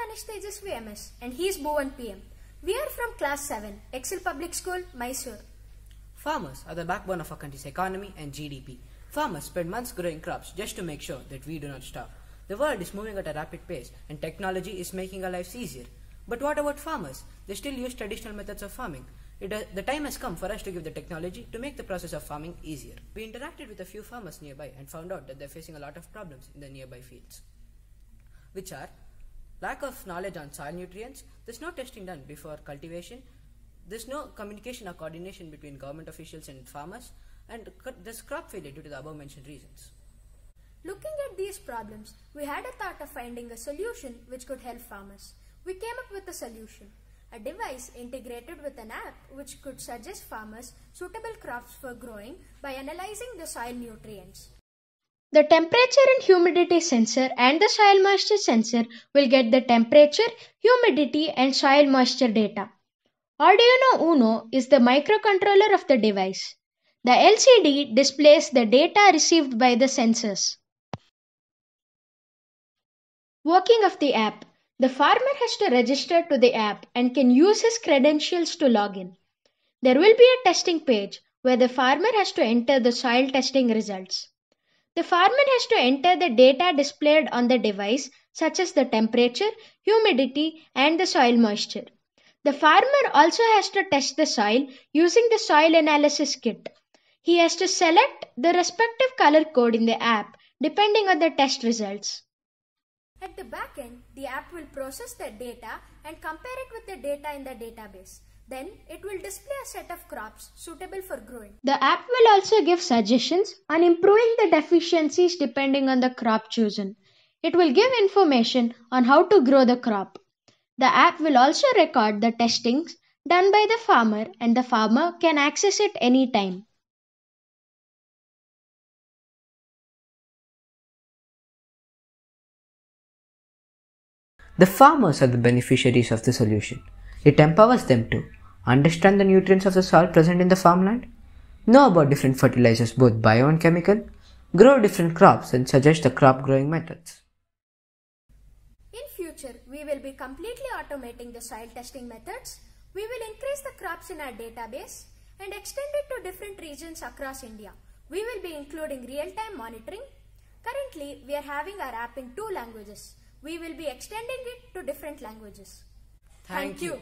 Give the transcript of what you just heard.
Manish Tejas VMS and he's Bhuvan PM. We are from Class 7, Excel Public School, Mysuru. Farmers are the backbone of our country's economy and GDP. Farmers spend months growing crops just to make sure that we do not starve. The world is moving at a rapid pace and technology is making our lives easier. But what about farmers? They still use traditional methods of farming. The time has come for us to give the technology to make the process of farming easier. We interacted with a few farmers nearby and found out that they're facing a lot of problems in the nearby fields, which are lack of knowledge on soil nutrients, there's no testing done before cultivation, there's no communication or coordination between government officials and farmers, and there's crop failure due to the above mentioned reasons. Looking at these problems, we had a thought of finding a solution which could help farmers. We came up with a solution, a device integrated with an app which could suggest farmers suitable crops for growing by analyzing the soil nutrients. The temperature and humidity sensor and the soil moisture sensor will get the temperature, humidity and soil moisture data. Arduino Uno is the microcontroller of the device. The LCD displays the data received by the sensors. Working of the app. The farmer has to register to the app and can use his credentials to log in. There will be a testing page where the farmer has to enter the soil testing results. The farmer has to enter the data displayed on the device such as the temperature, humidity and the soil moisture. The farmer also has to test the soil using the soil analysis kit. He has to select the respective color code in the app depending on the test results. At the backend, the app will process the data and compare it with the data in the database. Then it will display a set of crops suitable for growing. The app will also give suggestions on improving the deficiencies depending on the crop chosen. It will give information on how to grow the crop. The app will also record the testings done by the farmer and the farmer can access it anytime. The farmers are the beneficiaries of the solution. It empowers them to understand the nutrients of the soil present in the farmland, know about different fertilizers both bio and chemical, grow different crops and suggest the crop growing methods. In future, we will be completely automating the soil testing methods. We will increase the crops in our database and extend it to different regions across India. We will be including real-time monitoring. Currently, we are having our app in 2 languages. We will be extending it to different languages. Thank you.